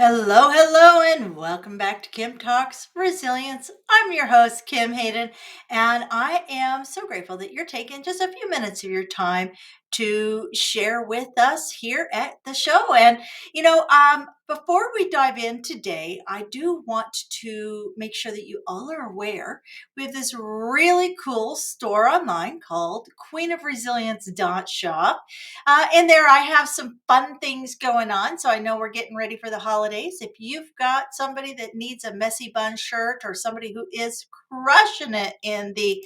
Hello, hello, and welcome back to Kim Talks Resilience. I'm your host, Kim Hayden, and I am so grateful that you're taking just a few minutes of your time to share with us here at the show. Before we dive in today, I do want to make sure that you all are aware we have this really cool store online called queenofresilience.shop. In there, I have some fun things going on. So I know we're getting ready for the holidays. If you've got somebody that needs a messy bun shirt or somebody who is crushing it in the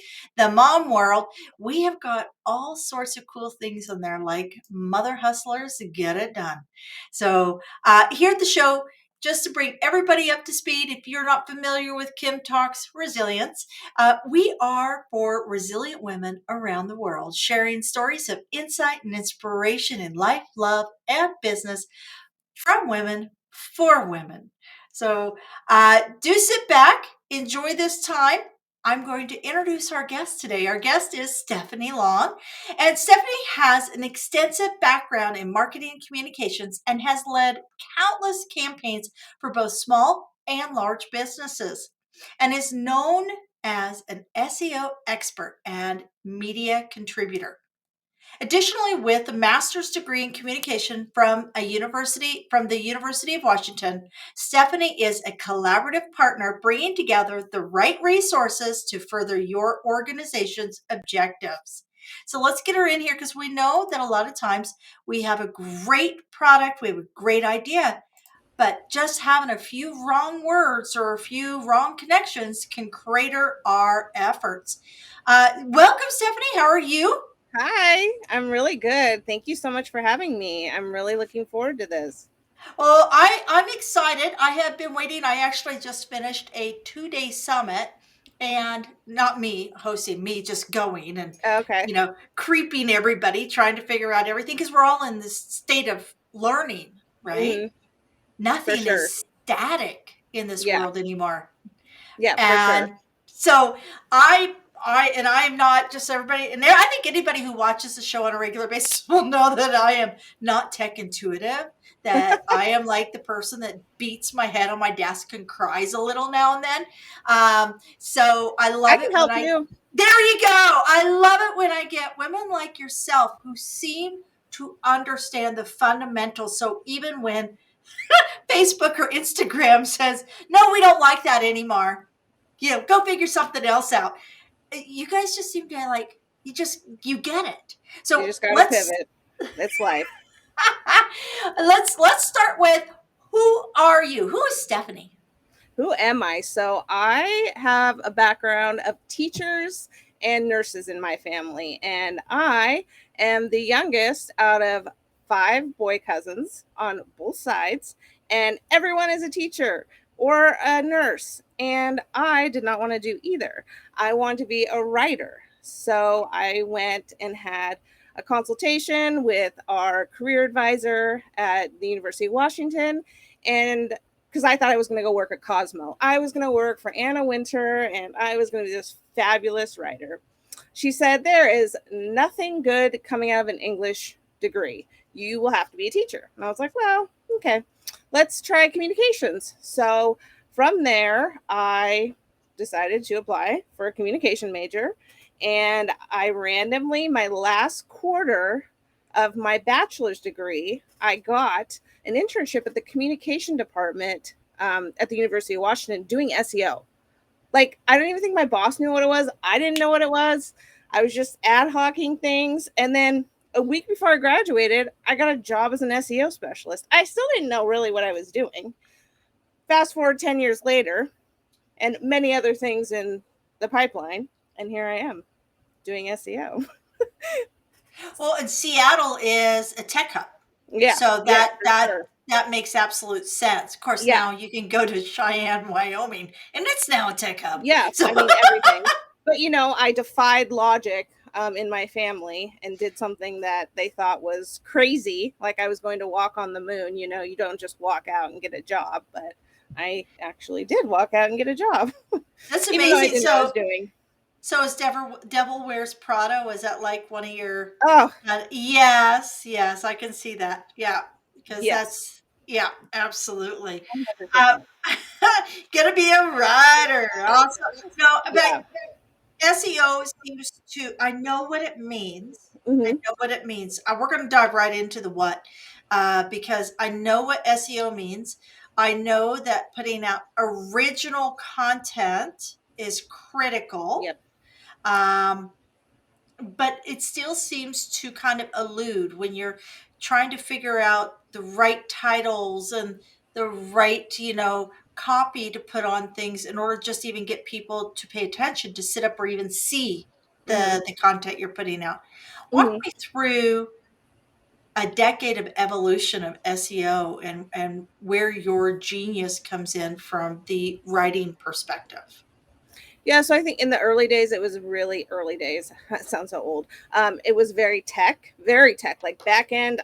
mom world, we have got all sorts of cool things in there, like Mother Hustlers Get It Done. So here at the show, just to bring everybody up to speed, if you're not familiar with Kim Talks Resilience, we are for resilient women around the world, sharing stories of insight and inspiration in life, love, and business from women for women. So do sit back, enjoy this time. I'm going to introduce our guest today. Our guest is Stephanie Long, and Stephanie has an extensive background in marketing and communications and has led countless campaigns for both small and large businesses, and is known as an SEO expert and media contributor. Additionally, with a master's degree in communication from the University of Washington, Stephanie is a collaborative partner bringing together the right resources to further your organization's objectives. So let's get her in here because we know that a lot of times we have a great product, we have a great idea, but just having a few wrong words or a few wrong connections can crater our efforts. Welcome, Stephanie. How are you? Hi, I'm really good. Thank you so much for having me. I'm really looking forward to this. Well, I'm excited. I have been waiting. I actually just finished a 2-day summit, and not me hosting, me just going and, Okay. creeping everybody, trying to figure out everything because we're all in this state of learning, right? hmm For Nothing sure. is static in this Yeah. world anymore. Yeah, for sure. And so I am not just everybody, and I think anybody who watches the show on a regular basis will know that I am not tech intuitive, that I am like the person that beats my head on my desk and cries a little now and then. So I I love can it when help you. there you go. I love it when I get women like yourself who seem to understand the fundamentals. So even when Facebook or Instagram says, no, we don't like that anymore, go figure something else out. You guys just seem to you get it. You So just got to pivot. It's life. let's start with, who are you? Who is Stephanie? Who am I? So I have a background of teachers and nurses in my family, and I am the youngest out of 5 boy cousins on both sides, and everyone is a teacher or a nurse, and I did not want to do either. I wanted to be a writer. So I went and had a consultation with our career advisor at the University of Washington, and because I thought I was going to go work at Cosmo. I was going to work for Anna Wintour, and I was going to be this fabulous writer. She said, there is nothing good coming out of an English degree. You will have to be a teacher. And I was like, well, okay, let's try communications. So from there, I decided to apply for a communication major. And I randomly, my last quarter of my bachelor's degree, I got an internship at the communication department at the University of Washington doing SEO. Like, I don't even think my boss knew what it was. I didn't know what it was. I was just ad hocing things. And then a week before I graduated, I got a job as an SEO specialist. I still didn't know really what I was doing. Fast forward 10 years later, and many other things in the pipeline. And here I am doing SEO. Well, and Seattle is a tech hub. Yeah, So yeah, that for that sure. that makes absolute sense. Of course, Yeah, now you can go to Cheyenne, Wyoming, and it's now a tech hub. yeah. So I mean, everything. But, I defied logic in my family and did something that they thought was crazy. Like I was going to walk on the moon. You don't just walk out and get a job. But I actually did walk out and get a job, that's even though I amazing. didn't know what I was So doing. So is Devil Wears Prada? Was that like one of your? Oh, Yes, yes, I can see that. Yeah, because yes. Yeah, absolutely. 100%. Gonna be a writer. Also, no, but Yeah. SEO seems to, I know what it means. I Hmm. know what it means. We're going to dive right into the what, because I know what SEO means. I know that putting out original content is critical. Yep. Um, but it still seems to kind of elude when you're trying to figure out the right titles and the right, copy to put on things in order to just even get people to pay attention, to sit up or even see Hmm. the content you're putting out. Walk Hmm. me through a decade of evolution of SEO and where your genius comes in from the writing perspective. Yeah, so I think in the early days, it was really early days. It sounds so old. It was very tech, like back end.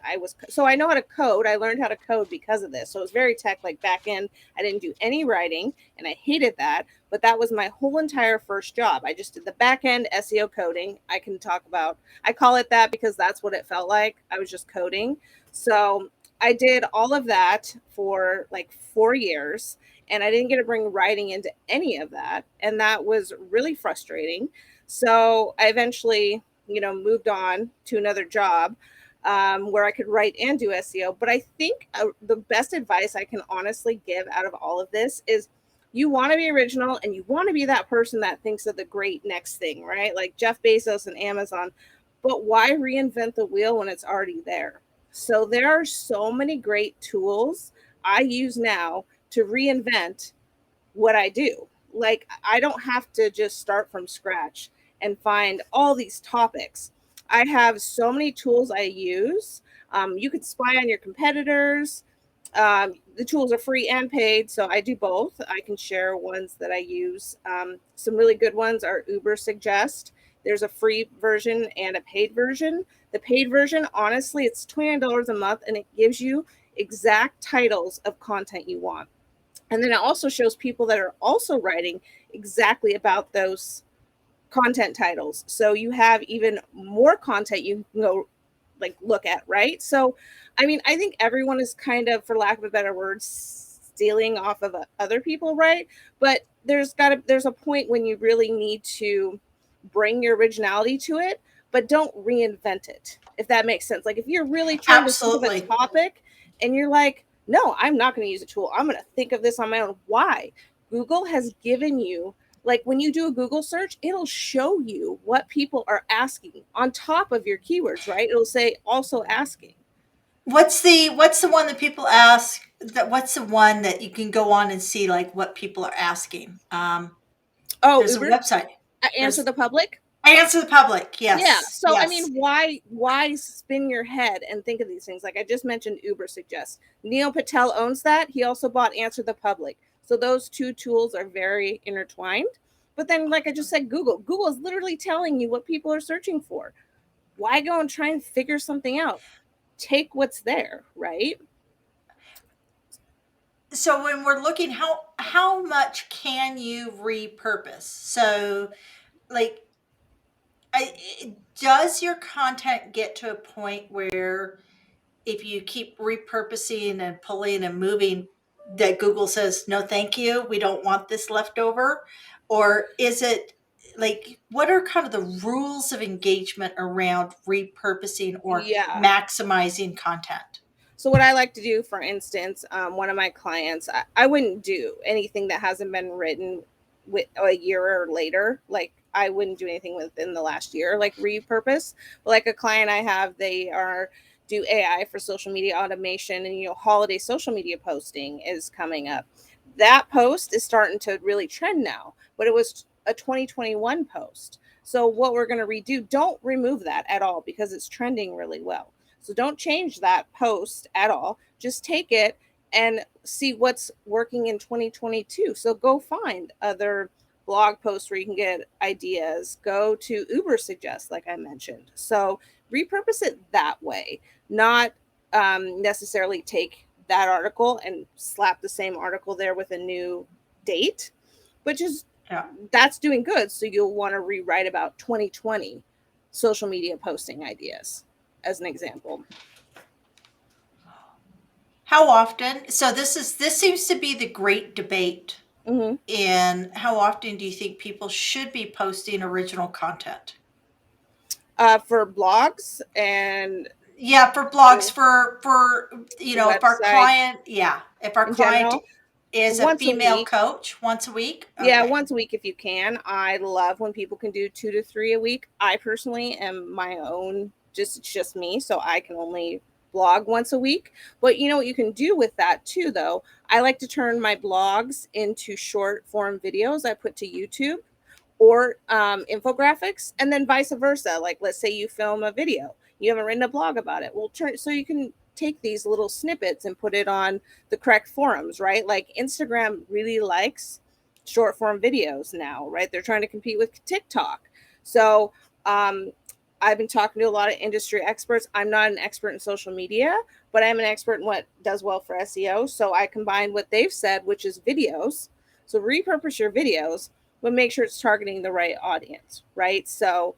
So I know how to code. I learned how to code because of this. So it was very tech, like back end. I didn't do any writing, and I hated that. But that was my whole entire first job. I just did the back end SEO coding. I can talk about. I call it that because that's what it felt like. I was just coding. So I did all of that for like 4 years, and I didn't get to bring writing into any of that. And that was really frustrating. So I eventually, moved on to another job where I could write and do SEO. But I think the best advice I can honestly give out of all of this is you want to be original and you want to be that person that thinks of the great next thing, right? Like Jeff Bezos and Amazon. But why reinvent the wheel when it's already there? So there are so many great tools I use now to reinvent what I do. Like, I don't have to just start from scratch and find all these topics. I have so many tools I use. You could spy on your competitors. The tools are free and paid, so I do both. I can share ones that I use. Some really good ones are Uber Suggest. There's a free version and a paid version. The paid version, honestly, it's $29 a month, and it gives you exact titles of content you want. And then it also shows people that are also writing exactly about those content titles. So you have even more content you can go like look at, right? So, I mean, I think everyone is kind of, for lack of a better word, stealing off of other people, right? But there's a point when you really need to bring your originality to it, but don't reinvent it, if that makes sense. Like if you're really trying to think of a Absolutely. topic and you're like, no, I'm not going to use a tool. I'm going to think of this on my own. Why? Google has given you, like when you do a Google search, it'll show you what people are asking on top of your keywords, right? It'll say also asking. What's the one that people ask, that what's the one that you can go on and see like what people are asking? Oh, There's a Uber, website. answer There's the public. Answer the Public. Yeah. Yes. So I Yes. mean, why spin your head and think of these things? Like I just mentioned Uber Suggest. Neil Patel owns that. He also bought Answer the Public. So those two tools are very intertwined. But then like I just said, Google is literally telling you what people are searching for. Why go and try and figure something out? Take what's there, right? So when we're looking, how much can you repurpose? So like, does your content get to a point where if you keep repurposing and pulling and moving, that Google says, no, thank you, we don't want this leftover? Or is it like, what are kind of the rules of engagement around repurposing or Yeah. maximizing content? So what I like to do, for instance, one of my clients, I wouldn't do anything that hasn't been written with a year or later. Like I wouldn't do anything within the last year, like repurpose. But like a client I have, they are do AI for social media automation, and holiday social media posting is coming up. That post is starting to really trend now, but it was a 2021 post. So what we're going to redo, don't remove that at all because it's trending really well. So don't change that post at all. Just take it and see what's working in 2022. So go find other blog posts where you can get ideas. Go to Uber Suggest, like I mentioned. So repurpose it that way, not necessarily take that article and slap the same article there with a new date, but just Yeah. that's doing good. So you'll want to rewrite about 2020 social media posting ideas as an example. How often? So this seems to be the great debate. Hmm. In how often do you think people should be posting original content? For blogs and Yeah, for blogs, the for if our website client, yeah, if our in client general, is a once a female week. coach once a week. Yeah, Okay. once a week if you can. I love when people can do 2 to 3 a week. I personally am my own, it's just me, so I can only blog once a week. But you know what you can do with that too, though? I like to turn my blogs into short form videos I put to YouTube or infographics, and then vice versa. Like, let's say you film a video, you haven't written a blog about it. Well, turn so you can take these little snippets and put it on the correct forums, right? Like Instagram really likes short form videos now, right? They're trying to compete with TikTok. So, I've been talking to a lot of industry experts. I'm not an expert in social media, but I'm an expert in what does well for SEO. So I combine what they've said, which is videos. So repurpose your videos, but make sure it's targeting the right audience, right? So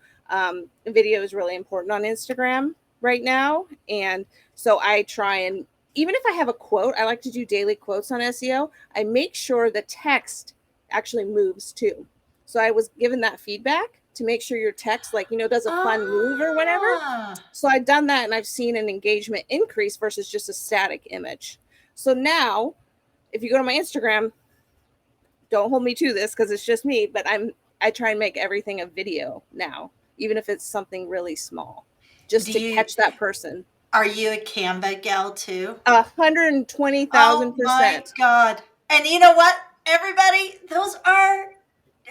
video is really important on Instagram right now. And so I try and, even if I have a quote, I like to do daily quotes on SEO. I make sure the text actually moves too. So I was given that feedback to make sure your text, like, does a fun move or whatever. Ah, So I've done that and I've seen an engagement increase versus just a static image. So now, if you go to my Instagram, don't hold me to this because it's just me, but I try and make everything a video now, even if it's something really small, just do to you catch that person. are you a Canva gal too? 120,000 Oh my percent. God. And you know what, everybody? Those are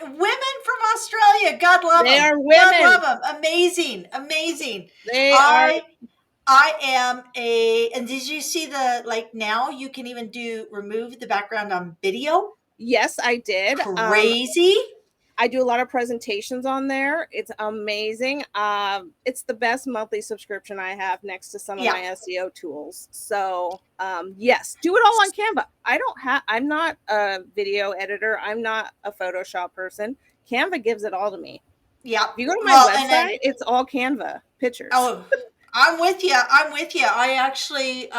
women from Australia. God love They them. are God love women. them. Amazing. Amazing. They are. I I am and did you see the, like, now you can even do remove the background on video? Yes, I did. Crazy. I do a lot of presentations on there. It's amazing. It's the best monthly subscription I have next to some of Yeah. my SEO tools. So yes, do it all on Canva. I'm not a video editor. I'm not a Photoshop person. Canva gives it all to me. Yeah. If you go to my Well, and then, website, it's all Canva pictures. oh, I'm with you. I'm with you. I actually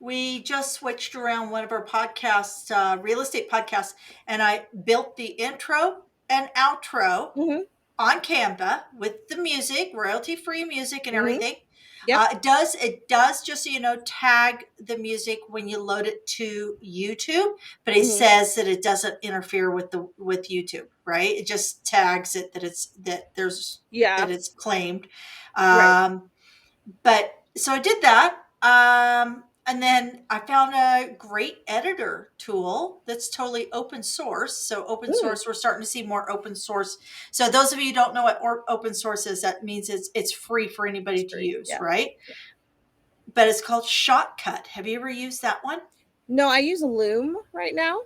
we just switched around one of our podcasts, real estate podcasts, and I built the intro and outro Hmm. on Canva with the music, royalty free music and Hmm. everything. Yep. It does just so you know, tag the music when you load it to YouTube, but it Hmm. says that it doesn't interfere with YouTube, right? It just tags it that Yeah. it's claimed. Right. Um, but so I did that. And then I found a great editor tool that's totally open source. So open Mm, source, we're starting to see more open source. So those of you who don't know what open source is, that means it's free for it's anybody to free. use, Yeah. right? But it's called Shotcut. Have you ever used that one? No, I use Loom right now.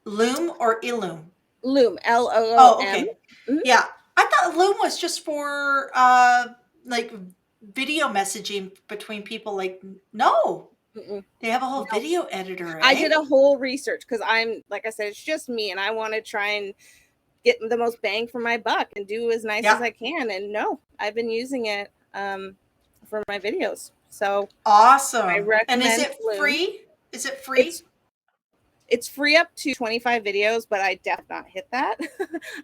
Loom or Illume? Loom, Oh, LOOM. okay. Yeah. I thought Loom was just for like video messaging between people. Like, no, Mm-mm. they have a whole No, video editor, I eh? did a whole research because I'm, like I said, it's just me and I want to try and get the most bang for my buck and do as nice as Yeah. I can. And no, I've been using it for my videos. So I Awesome. And is recommend it Loom. free? Is it free? It's it's free up to 25 videos, but I def not hit that.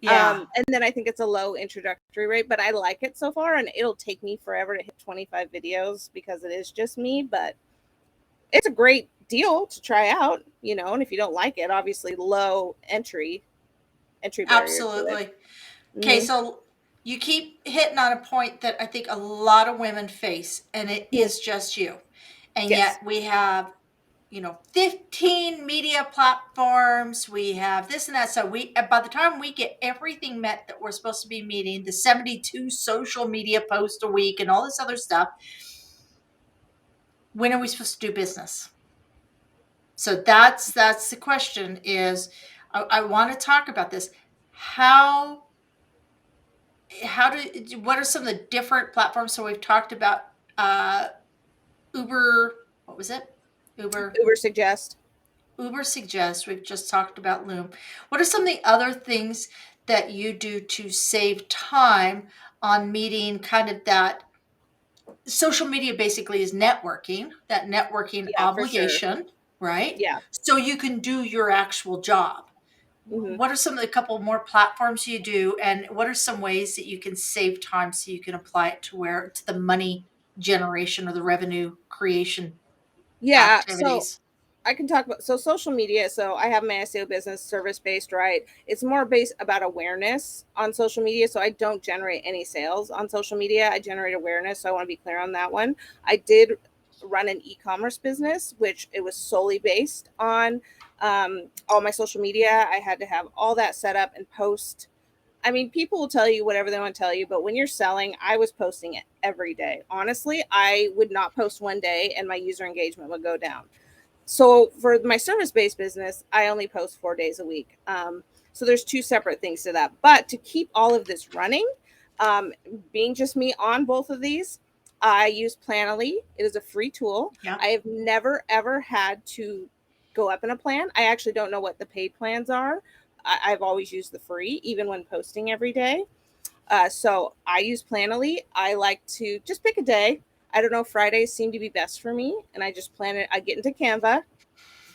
Yeah. And then I think it's a low introductory rate, but I like it so far, and it'll take me forever to hit 25 videos because it is just me. But it's a great deal to try out, and if you don't like it, obviously low entry barrier to it. Absolutely. Okay, Hmm. so you keep hitting on a point that I think a lot of women face, and it is just you. And yet Yes. we have, 15 media platforms. We have this and that. So by the time we get everything met that we're supposed to be meeting, the 72 social media posts a week and all this other stuff, when are we supposed to do business? So that's the question. Is I want to talk about this. How how do what are some of the different platforms? So we've talked about uh, Uber. What was it? Uber. Uber suggest. Uber Suggest. We've just talked about Loom. What are some of the other things that you do to save time on meeting kind of that social media basically is networking, that networking Yeah, for sure. obligation, right? Yeah. So you can do your actual job. Hmm. What are some of the couple more platforms you do, and what are some ways that you can save time so you can apply it to the money generation or the revenue creation Yeah. So activities? I can talk about social media. So I have my SEO business service based, right? It's more based about awareness on social media. So I don't generate any sales on social media. I generate awareness. So I want to be clear on that one. I did run an e-commerce business, which it was solely based on all my social media. I had to have all that set up and post. I mean, people will tell you whatever they want to tell you, but when you're selling, I was posting it every day. Honestly, I would not post one day and my user engagement would go down. So for my service-based business, I only post 4 days a week. So there's two separate things to that. But to keep all of this running, um, being just me on both of these, I use Planoly. It is a free tool. Yeah. I have never ever had to go up in a plan. I actually don't know what the paid plans are. I've always used the free, even when posting every day. So I use Planoly. I like to just pick a day. I don't know, Fridays seem to be best for me. And I just plan it. I get into Canva,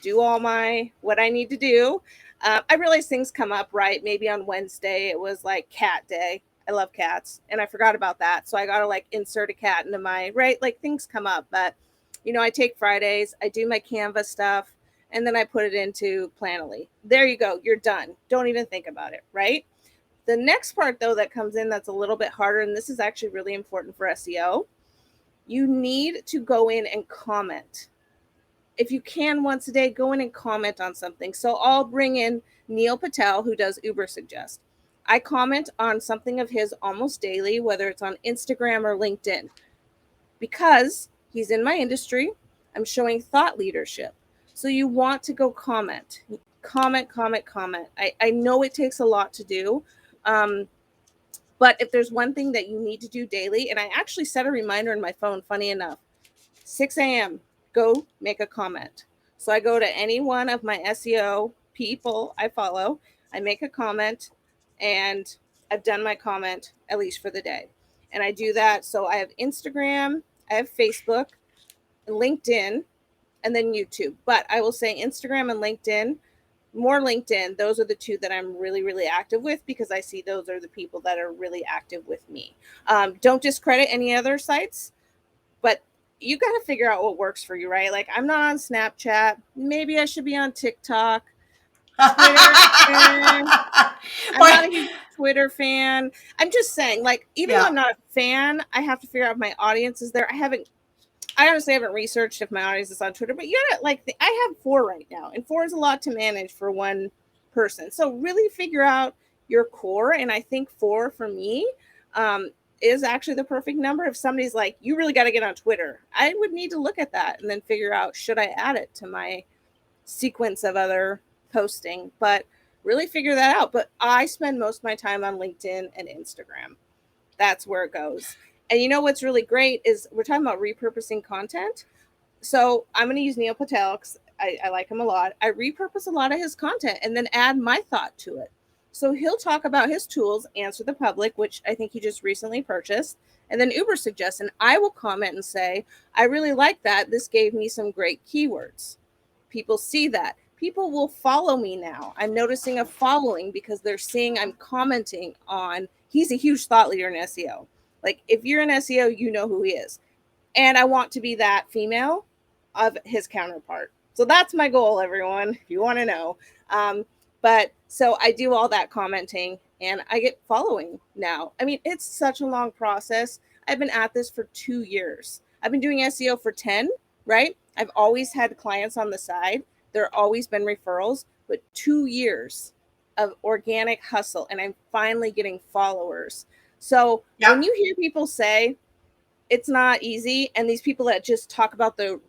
do all my what I need to do. I realize things come up, right? Maybe on Wednesday it was like cat day. I love cats and I forgot about that. So I got to like insert a cat into my, right? Like things come up. But, I take Fridays, I do my Canva stuff, and then I put it into Planoly. There you go. You're done. Don't even think about it, right? The next part, though, that comes in that's a little bit harder, and this is actually really important for SEO, you need to go in and comment. If you can once a day, go in and comment on something. So I'll bring in Neil Patel, who does Uber Suggest. I comment on something of his almost daily, whether it's on Instagram or LinkedIn, because he's in my industry. I'm showing thought leadership. So you want to go comment, comment, comment, comment. I know it takes a lot to do. But if there's one thing that you need to do daily, and I actually set a reminder in my phone, funny enough, 6 a.m., go make a comment. So I go to any one of my SEO people I follow, I make a comment, and I've done my comment at least for the day. And I do that. So I have Instagram, I have Facebook, LinkedIn, and then YouTube. But I will say Instagram and LinkedIn, more LinkedIn. Those are the two that I'm really, really active with because I see those are the people that are really active with me. Don't discredit any other sites, but you got to figure out what works for you, right? Like I'm not on Snapchat. Maybe I should be on TikTok. Twitter. I'm not Why? a huge Twitter fan. I'm just saying, like, even though Yeah. I'm not a fan, I have to figure out if my audience is there. I honestly haven't researched if my audience is on Twitter, but you gotta like, I have 4 right now, and 4 is a lot to manage for one person. So really figure out your core, and I think 4 for me um, is actually the perfect number. If somebody's like, you really got to get on Twitter, I would need to look at that and then figure out should I add it to my sequence of other posting, but really figure that out. But I spend most of my time on LinkedIn and Instagram. That's where it goes. And you know what's really great is we're talking about repurposing content. So I'm going to use Neil Patel because I like him a lot. I repurpose a lot of his content and then add my thought to it. So he'll talk about his tools, Answer the Public, which I think he just recently purchased, and then Uber Suggest. And I will comment and say, I really like that. This gave me some great keywords. People see that. People will follow me now. I'm noticing a following because they're seeing I'm commenting on, he's a huge thought leader in SEO. Like if you're in SEO, you know who he is. And I want to be that female of his counterpart. So that's my goal, everyone, if you want to know. But so I do all that commenting and I get following now. I mean, it's such a long process. I've been at this for 2 years. I've been doing SEO for 10, right? I've always had clients on the side. There have always been referrals, but 2 years of organic hustle and I'm finally getting followers. So Yeah. when you hear people say, it's not easy, and these people that just talk about the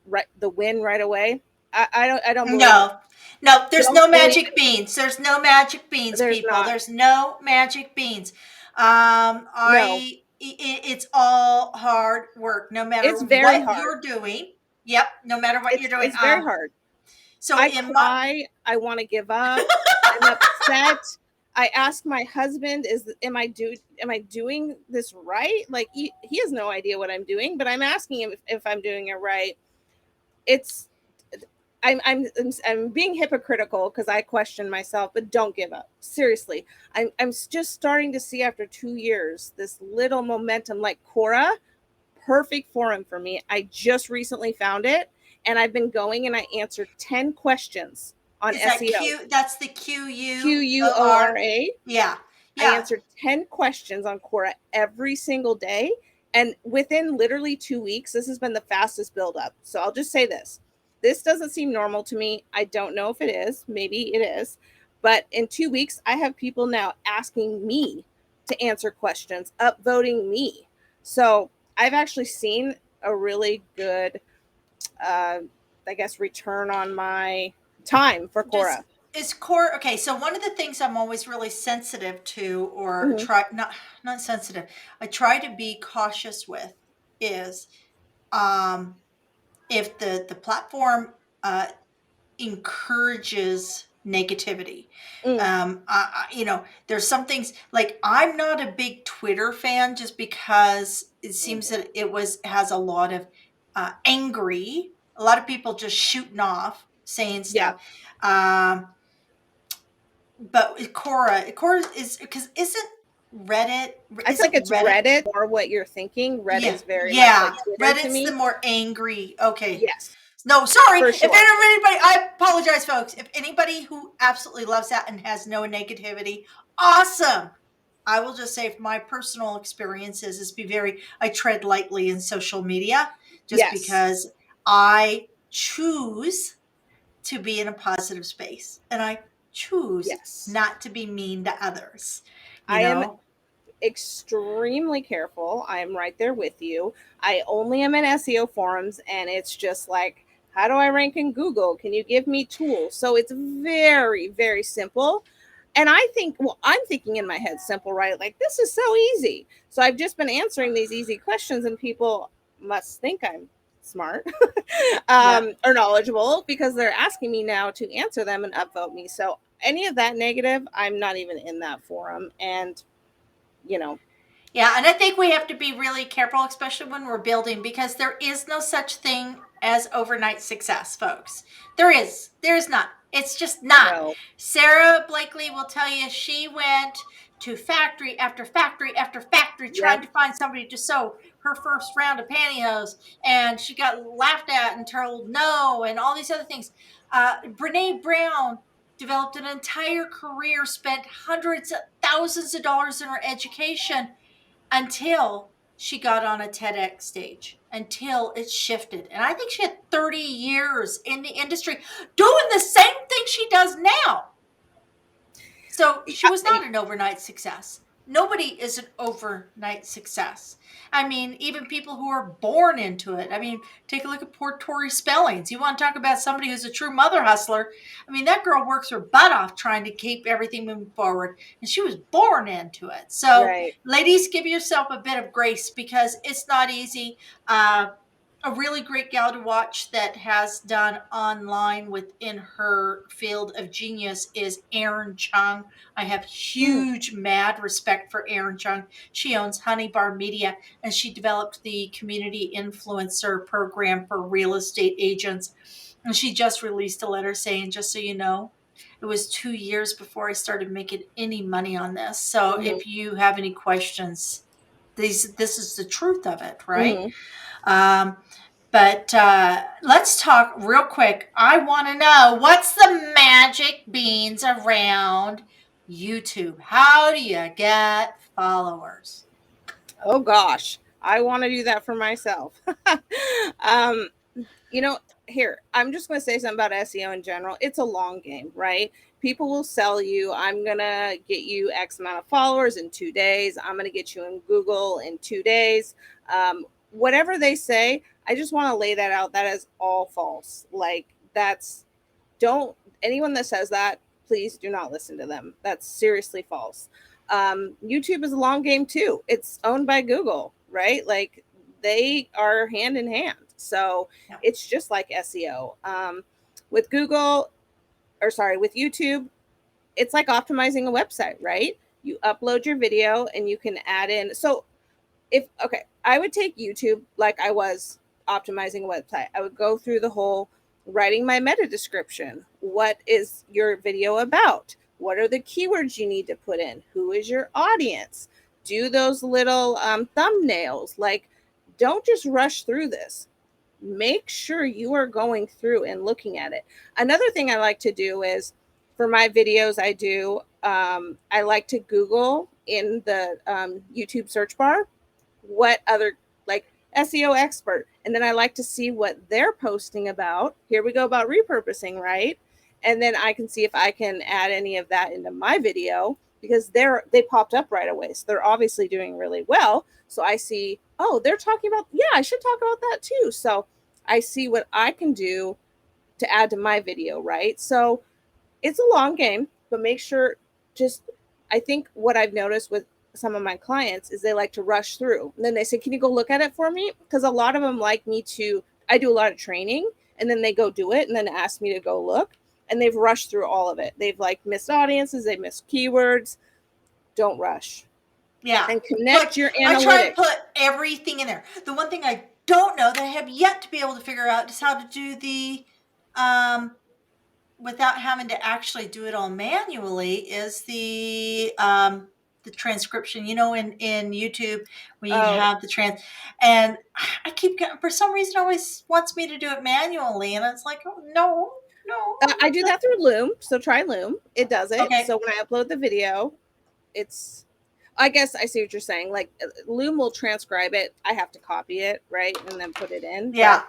win right away, I don't believe it. No, no, there's Don't no believe magic beans. There's no magic it. beans, There's people. not. There's no magic beans. No, It's all hard work, no matter it's very what hard. you're doing. Yep, no matter what you're doing. It's very hard. So I in my, cry. I want to give up. I'm upset. I ask my husband, am I doing this right? Like he has no idea what I'm doing, but I'm asking him if I'm doing it right. It's I'm being hypocritical because I question myself, but don't give up. Seriously, I'm just starting to see after 2 years this little momentum. Like Quora, perfect forum for me. I just recently found it, and I've been going and I answered 10 questions on Is that SEO. Q? That's the QUOR. QUORA. Yeah. I Yeah. answered 10 questions on Quora every single day. And within literally 2 weeks, this has been the fastest build up. So I'll just say this. This doesn't seem normal to me. I don't know if it is. Maybe it is. But in 2 weeks, I have people now asking me to answer questions, upvoting me. So I've actually seen a really good, I guess, return on my time for Just Quora. is core okay. So one of the things I'm always really sensitive to, or Mm-hmm. try not sensitive, I try to be cautious with, is um if the platform encourages negativity. Mm, There's some things like I'm not a big Twitter fan just because it seems that it was has a lot of a lot of people just shooting off saying yeah. stuff. Um, but Quora is because I feel like isn't it's Reddit? Reddit or what you're thinking. Yeah, Reddit's very much like yeah. Twitter to Reddit's the me. more angry. Okay. Yes, No, sorry. for If sure. anybody, I apologize, folks. If anybody who absolutely loves that and has no negativity, awesome. I will just say, my personal experiences is I tread lightly in social media just Yes, because I choose to be in a positive space and I choose yes. not to be mean to others, you I am know? extremely careful. I'm right there with you. I only am in SEO forums, and it's just like, how do I rank in Google? Can you give me tools? So it's very, very simple. And I think, well, I'm thinking in my head, simple, right? Like, this is so easy. So I've just been answering these easy questions, and people must think I'm smart Yeah. or knowledgeable because they're asking me now to answer them and upvote me. So any of that negative, I'm not even in that forum. And, you know, Yeah, and I think we have to be really careful, especially when we're building, because there is no such thing as overnight success, folks. There is not. It's just not. no, Sarah Blakely will tell you she went to factory after factory after factory trying yep, to find somebody to sew her first round of pantyhose, and she got laughed at and told no, and all these other things. Brene Brown developed an entire career, spent hundreds of thousands of dollars in her education until she got on a TEDx stage, until it shifted. And I think she had 30 years in the industry doing the same thing she does now. So she was not an overnight success. Nobody is an overnight success. I mean, even people who are born into it. I mean, take a look at poor Tori Spellings. You want to talk about somebody who's a true mother hustler? I mean, that girl works her butt off trying to keep everything moving forward, and she was born into it. So, right. ladies, give yourself a bit of grace because it's not easy. A really great gal to watch that has done online within her field of genius is Aaron Chung. I have Mm, huge, mad respect for Aaron Chung. She owns Honey Bar Media and she developed the community influencer program for real estate agents. And she just released a letter saying, just so you know, it was 2 years before I started making any money on this. So mhm, if you have any questions, this is the truth of it, right? mhm. Um, but let's talk real quick. I want to know what's the magic beans around YouTube? How do you get followers? Oh gosh, I want to do that for myself. um, you know, here, I'm just going to say something about SEO in general. It's a long game, right? People will sell you, I'm going to get you X amount of followers in 2 days. I'm going to get you in Google in 2 days. Whatever they say, I just want to lay that out. That is all false. Like, don't, anyone that says that, please do not listen to them. That's seriously false. YouTube is a long game too. It's owned by Google, right? Like, they are hand in hand. So Yeah. it's just like SEO. With Google, or sorry, with YouTube, it's like optimizing a website, right? You upload your video and you can add in. So if, okay, I would take YouTube like I was optimizing a website. I would go through the whole writing my meta description. What is your video about? What are the keywords you need to put in? Who is your audience? Do those little thumbnails. Like, don't just rush through this. Make sure you are going through and looking at it. Another thing I like to do is, for my videos, I like to Google in the YouTube search bar what other, like, SEO expert, and then I like to see what they're posting about. Here we go, about repurposing, right? And then I can see if I can add any of that into my video, because they popped up right away, so they're obviously doing really well. So I see, oh, they're talking about, yeah, I should talk about that too. So I see what I can do to add to my video, right? So it's a long game, but make sure, just, I think what I've noticed with some of my clients is they like to rush through. And then they say, can you go look at it for me? Because a lot of them like me to, I do a lot of training, and then they go do it and then ask me to go look. And they've rushed through all of it. They've like missed audiences, they missed keywords. Don't rush. Yeah. And connect Look, your I try and analytics. put everything in there. The one thing I don't know that I have yet to be able to figure out is how to do the without having to actually do it all manually is the transcription, in YouTube when you Oh, have the and I keep getting, for some reason, always wants me to do it manually, and it's like, oh, no, no. I do that through Loom. So try Loom. It does it. Okay. So when I upload the video, it's, I guess I see what you're saying. Like, Loom will transcribe it. I have to copy it, right? And then put it in. Yeah. But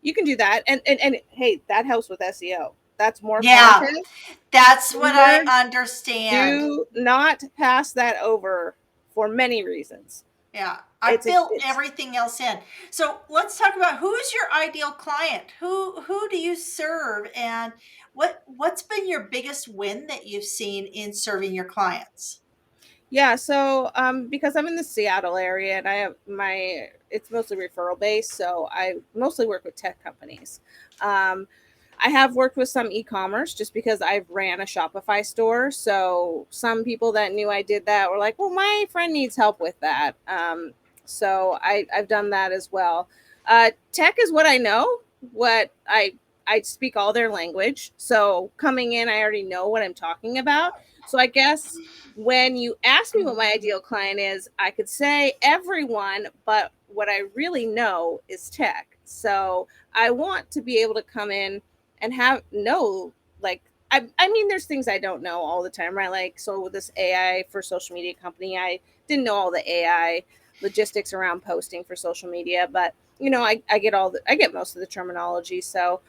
you can do that. And hey, that helps with SEO. That's more Yeah. content. That's what I Keywords, understand. do not pass that over for many reasons. Yeah, I built It's everything else in. So let's talk about who's your ideal client. Who do you serve, and what's been your biggest win that you've seen in serving your clients? Yeah, so because I'm in the Seattle area and I have it's mostly referral based, so I mostly work with tech companies. Um, I have worked with some e-commerce just because I've ran a Shopify store. So some people that knew I did that were like, "Well, my friend needs help with that." So I've done that as well. Tech is what I know. What I speak all their language. So coming in, I already know what I'm talking about. So I guess when you ask me what my ideal client is, I could say everyone, but what I really know is tech. So I want to be able to come in and like, I mean, there's things I don't know all the time, right? Like, so with this AI for social media company, I didn't know all the AI logistics around posting for social media, but I get most of the terminology. So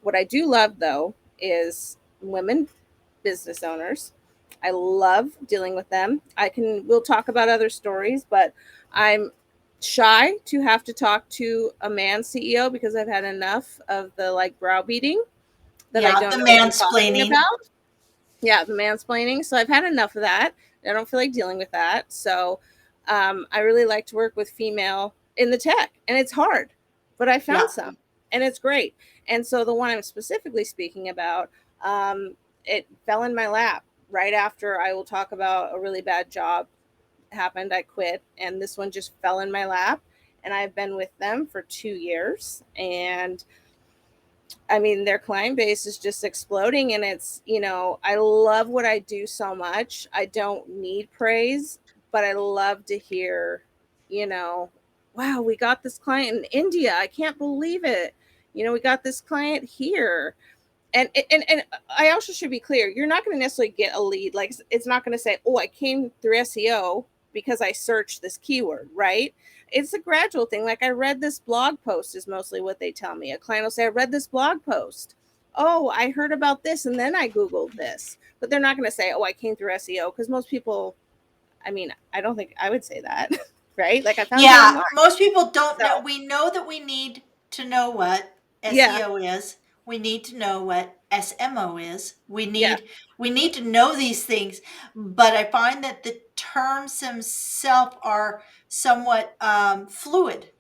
what I do love though is women business owners. I love dealing with them. We'll talk about other stories, but I'm shy to have to talk to a man CEO because I've had enough of the like browbeating that I Yeah, don't the know what I'm talking mansplaining. about. Yeah, the mansplaining. So I've had enough of that. I don't feel like dealing with that. So I really like to work with female in the tech, and it's hard, but I Yeah, found some, and it's great. And so the one I'm specifically speaking about, it fell in my lap right after I will talk about a really bad job happened. I quit, and this one just fell in my lap. And I've been with them for 2 years, and I mean, their client base is just exploding, and I love what I do so much. I don't need praise, but I love to hear, you know, wow, we got this client in India. I can't believe it. We got this client here. And I also should be clear, you're not going to necessarily get a lead. Like, it's not going to say, "Oh, I came through SEO because I searched this keyword," right? It's a gradual thing. Like, I read this blog post is mostly what they tell me. A client will say, "I read this blog post. Oh, I heard about this and then I Googled this." But they're not going to say, "Oh, I came through SEO," because most people, I mean, I don't think I would say that, right? Like, I found you yeah. online. Most people don't know. So, We know that we need to know what yeah, SEO is. We need to know what SMO is. We yeah, need we need to know these things. But I find that the terms themselves are somewhat fluid,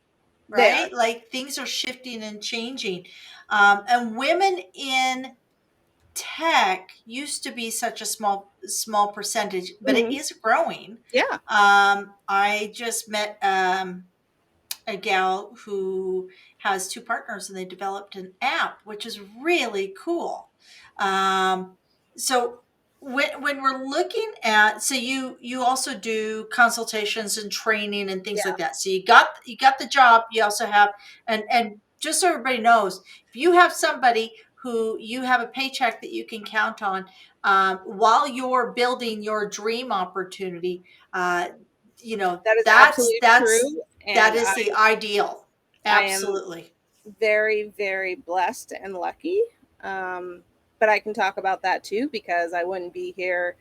they are. right? Like things are shifting and changing. And women in tech used to be such a small percentage, but it is growing. Yeah. I just met a gal who has two partners and they developed an app, which is really cool. So when we're looking at, so you also do consultations and training and things Yeah. like that. So you got the job. You also have, and just so everybody knows, if you have somebody who you have a paycheck that you can count on while you're building your dream opportunity, That is that's absolutely that's true. that And is the ideal. I am Absolutely. very, very blessed and lucky. But I can talk about that too, because I wouldn't be here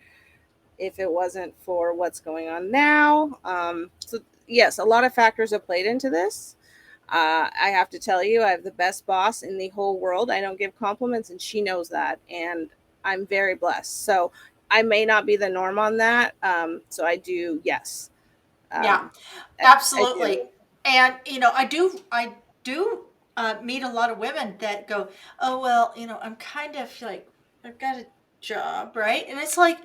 if it wasn't for what's going on now. So, yes, a lot of factors have played into this. I have to tell you, I have the best boss in the whole world. I don't give compliments, and she knows that. And I'm very blessed. So I may not be the norm on that. So I do, yes. Yeah, Um, I do. absolutely. And I do meet a lot of women that go, "Oh well, I'm kind of like I've got a job, right?" And it's like,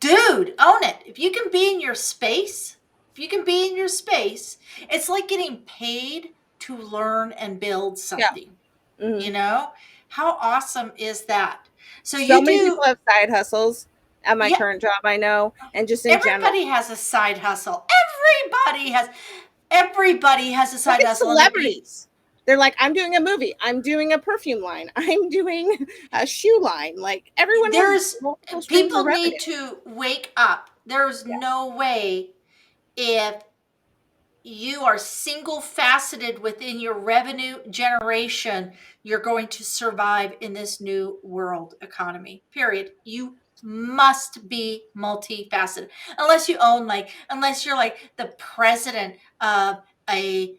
dude, own it. If you can be in your space, it's like getting paid to learn and build Yeah. something. Mhm. You know, how awesome is that? So So you many people do, have side hustles at my yeah. current job, I know, and just in general. Everybody has a side hustle. Everybody has a Look side at hustle, and celebrities. They're like, I'm doing a movie, I'm doing a perfume line, I'm doing a shoe line. Like everyone has there's multiple streams of people revenue. need to wake up. There's Yeah. no way, if you are single faceted within your revenue generation, you're going to survive in this new world economy. Period. You must be multifaceted. Unless you're like the president of a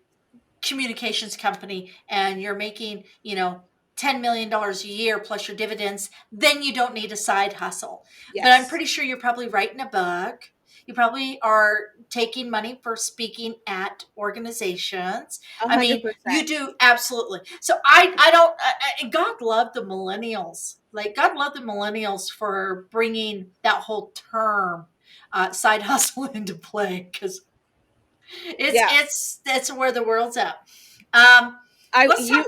communications company and you're making, $10 million a year plus your dividends, then you don't need a side hustle. But I'm Yes. pretty sure you're probably writing a book. You probably are taking money for speaking at organizations. A I hundred mean, you percent. do absolutely. So I don't. God love the millennials. Like God love the millennials for bringing that whole term side hustle into play, because it's Yeah. it's that's where the world's at. Um, I let's talk.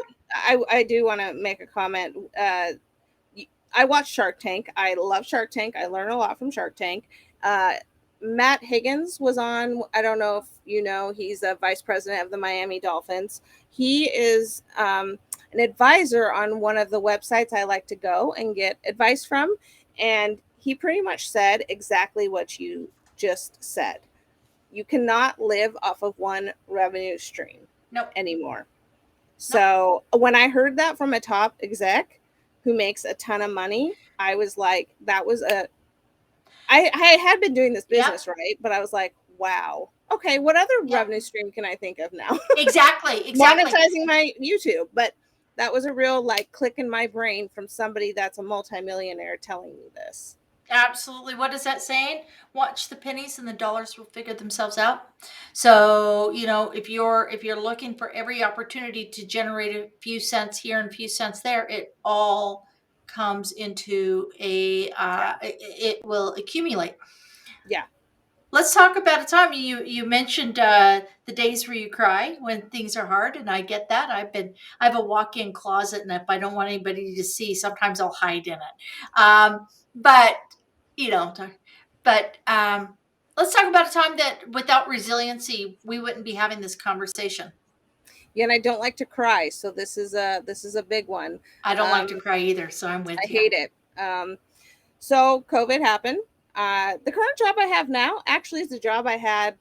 you I do want to make a comment. I watch Shark Tank. I love Shark Tank. I learn a lot from Shark Tank. Uh, Matt Higgins was on. I don't know if you know. He's a vice president of the Miami Dolphins. He is an advisor on one of the websites I like to go and get advice from, and he pretty much said exactly what you just said. You cannot live off of one revenue stream Nope, anymore. nope. So when I heard that from a top exec who makes a ton of money, I was like, that was I had been doing this Yep, business, right? But I was like, wow. Okay, what other yep. revenue stream can I think of now? Exactly, exactly. Monetizing my YouTube. But that was a real like click in my brain from somebody that's a multimillionaire telling me this. Absolutely. What is that saying? Watch the pennies and the dollars will figure themselves out. So, if you're looking for every opportunity to generate a few cents here and a few cents there, it all comes into Yeah. it will accumulate. Yeah. Let's talk about a time you mentioned the days where you cry when things are hard, and I get that. I have a walk-in closet, and if I don't want anybody to see, sometimes I'll hide in it. But you know, but let's talk about a time that without resiliency we wouldn't be having this conversation. Yeah, and I don't like to cry, so this is a big one. I don't like Um, to cry either, so I'm I with you. hate it. So COVID happened. The current job I have now actually is the job I had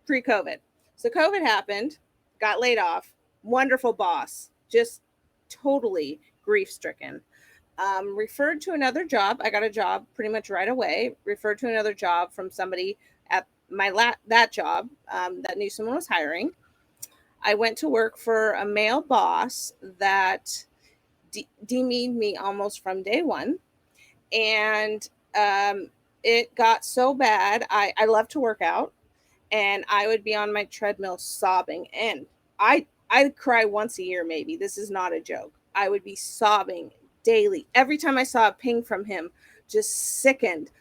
pre-COVID. So COVID happened, got laid off. Wonderful boss, just totally grief stricken. Referred to another job. I got a job pretty much right away. Referred to another job from somebody at that job that knew someone was hiring. I went to work for a male boss that demeaned me almost from day one, and it got so bad. I love to work out, and I would be on my treadmill sobbing, and I cry once a year maybe. This is not a joke. I would be sobbing daily. Every time I saw a ping from him, just sickened.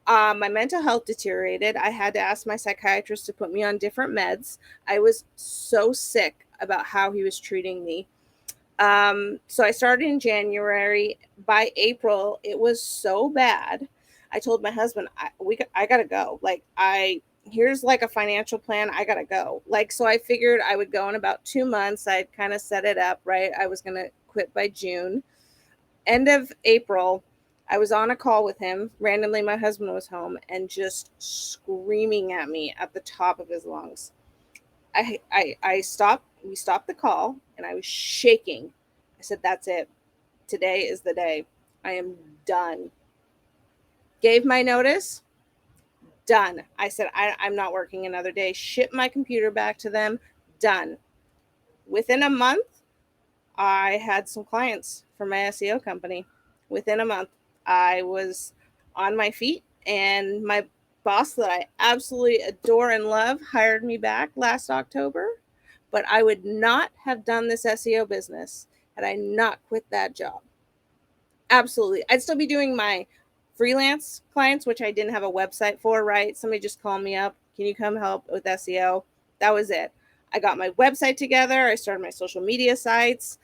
My mental health deteriorated. I had to ask my psychiatrist to put me on different meds. I was so sick about how he was treating me. So I started in January. By April, it was so bad. I told my husband, I gotta go. Like, here's like a financial plan. I gotta go. Like, so I figured I would go in about 2 months. I'd kind of set it up, right? I was gonna quit by June. End of April, I was on a call with him. Randomly, my husband was home and just screaming at me at the top of his lungs. I stopped. We stopped the call, and I was shaking. I said, "That's it. Today is the day. I am done." Gave my notice. Done. I said, I'm not working another day. Shipped my computer back to them. Done. Within a month, I had some clients for my SEO company. Within a month, I was on my feet, and my boss that I absolutely adore and love hired me back last October. But I would not have done this SEO business had I not quit that job. Absolutely. I'd still be doing my freelance clients, which I didn't have a website for, right? Somebody just called me up. Can you come help with SEO? That was it. I got my website together. I started my social media sites,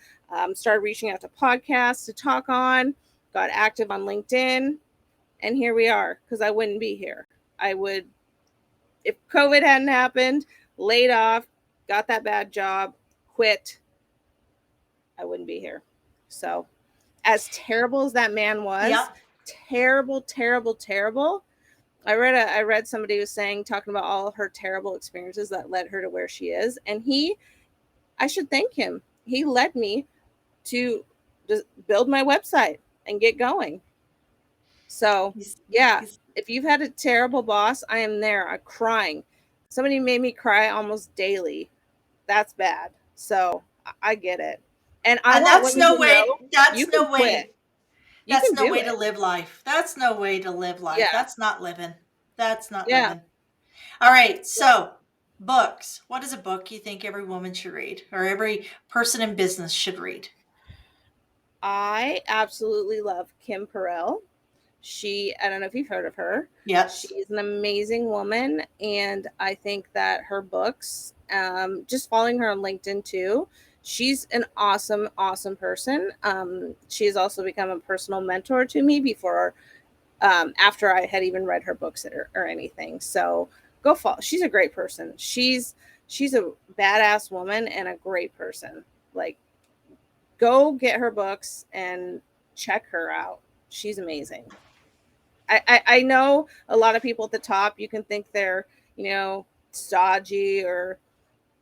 started reaching out to podcasts to talk on, got active on LinkedIn. And here we are, because I wouldn't be here. I would, if COVID hadn't happened, laid off, got that bad job, quit, I wouldn't be here. So as terrible as that man was, Yep. terrible, terrible, terrible. I read somebody was saying, talking about all of her terrible experiences that led her to where she is. And I should thank him. He led me to just build my website and get going. So yeah, if you've had a terrible boss, I am there. I'm crying. Somebody made me cry almost daily. That's bad. So I get it. And I want That's women no to know way. That's you can no quit. way. You That's can no do way to it. live life. That's no way to live life. Yeah. That's not living. That's not Yeah. living. All right. So, books. What is a book you think every woman should read or every person in business should read? I absolutely love Kim Perrell. I don't know if you've heard of her. Yes. She's an amazing woman. And I think that her books, just following her on LinkedIn too, she's an awesome, awesome person. She has also become a personal mentor to me after I had even read her books or anything. So go follow. She's a great person. She's a badass woman and a great person. Like, go get her books and check her out. She's amazing. I know a lot of people at the top, you can think they're, stodgy or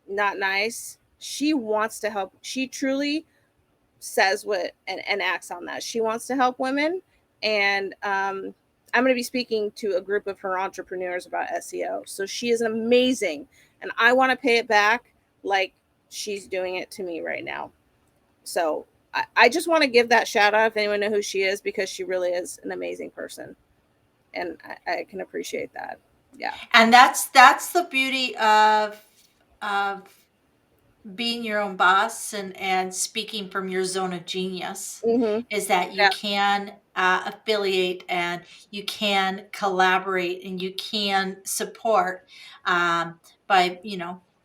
not nice. She wants to help. She truly says what and acts on that. She wants to help women. And I'm going to be speaking to a group of her entrepreneurs about SEO. So she is amazing. And I want to pay it back like she's doing it to me right now. So I just want to give that shout out if anyone knows who she is, because she really is an amazing person. And I can appreciate that. Yeah. And that's the beauty of being your own boss and speaking from your zone of genius, Mm-hmm. is that you Yeah. can affiliate and you can collaborate and you can support by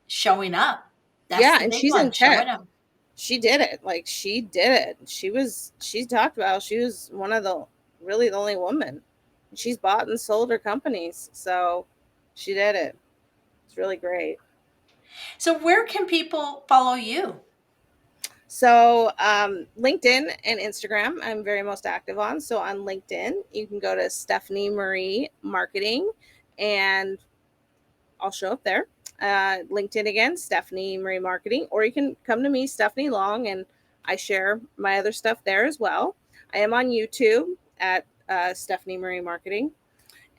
showing up. That's Yeah. the And big she's in one, tech. showing up. She did it. Like, she did it. She talked about, she was one of really the only woman. She's bought and sold her companies. So she did it. It's really great. So where can people follow you? So LinkedIn and Instagram, I'm very most active on. So on LinkedIn, you can go to Stephanie Marie Marketing, and I'll show up there. LinkedIn again, Stephanie Marie Marketing, or you can come to me, Stephanie Long, and I share my other stuff there as well. I am on YouTube at Stephanie Marie Marketing.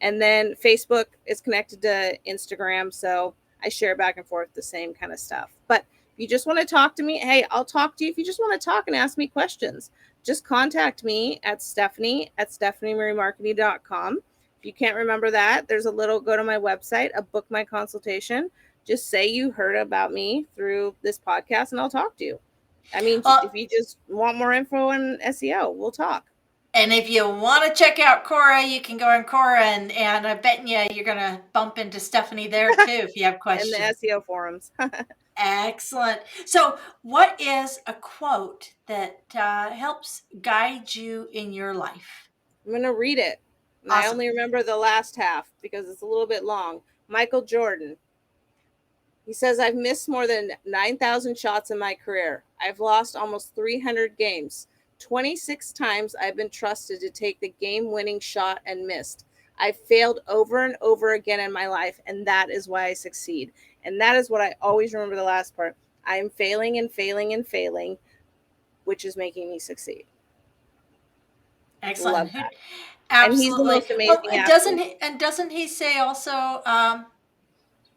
And then Facebook is connected to Instagram, so I share back and forth the same kind of stuff. But if you just want to talk to me, hey, I'll talk to you. If you just want to talk and ask me questions, just contact me at stephanie@stephaniemarymarketing.com. If you can't remember that, there's a little, go to my website, book my consultation. Just say you heard about me through this podcast and I'll talk to you. I mean, if you just want more info on SEO, we'll talk. And if you want to check out Quora, you can go on Quora, and I bet you're going to bump into Stephanie there too if you have questions. In the SEO forums. Excellent. So, what is a quote that helps guide you in your life? I'm going to read it. And Awesome. I only remember the last half because it's a little bit long. Michael Jordan. He says, I've missed more than 9,000 shots in my career. I've lost almost 300 games. 26 times I've been trusted to take the game-winning shot and missed. I've failed over and over again in my life, and that is why I succeed. And that is what I always remember the last part. I am failing and failing and failing, which is making me succeed. Excellent. Love that. Absolutely. And he's the most amazing athlete. Doesn't he say also,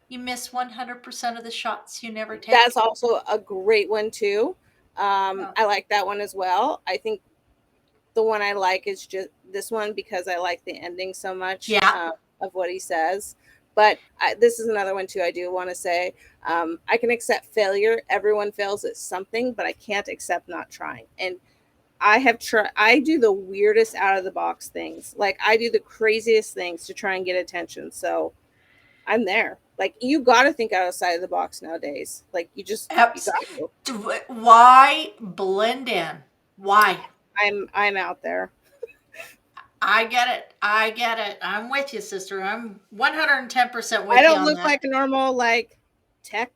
you miss 100% of the shots you never take? That's also a great one too. I like that one as well. I think the one I like is just this one because I like the ending so much of what he says. But this is another one too. I do want to say I can accept failure. Everyone fails at something, but I can't accept not trying. And I have tried. I do the weirdest out of the box things. Like I do the craziest things to try and get attention. So I'm there. Like you got to think outside of the box nowadays. Like you just you got to. Why blend in? Why? I'm out there. I get it. I'm with you, sister. I'm 110% with you. I don't look like a normal like tech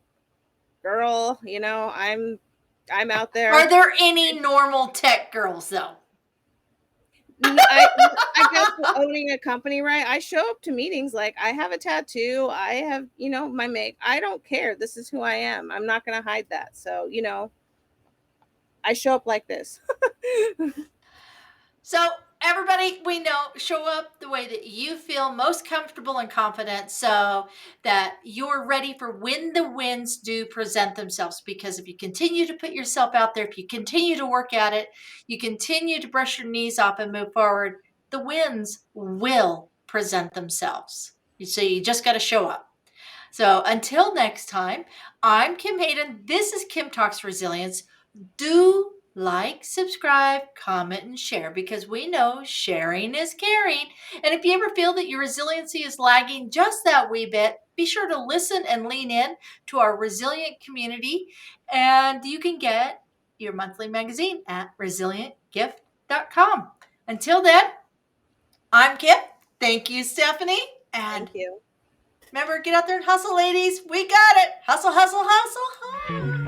girl. You know, I'm out there. Are there any normal tech girls though? I guess owning a company, right? I show up to meetings like I have a tattoo. I have, my make. I don't care. This is who I am. I'm not going to hide that. So, I show up like this. So everybody, we know, show up the way that you feel most comfortable and confident so that you're ready for when the wins do present themselves. Because if you continue to put yourself out there, if you continue to work at it, you continue to brush your knees off and move forward, the wins will present themselves. So you just got to show up. So until next time, I'm Kim Hayden. This is Kim Talks Resilience. Do like, subscribe, comment, and share because we know sharing is caring. And if you ever feel that your resiliency is lagging just that wee bit, be sure to listen and lean in to our resilient community. And you can get your monthly magazine at resilientgift.com. Until then, I'm Kim. Thank you, Stephanie. And thank you. Remember, get out there and hustle, ladies. We got it. Hustle, hustle, hustle.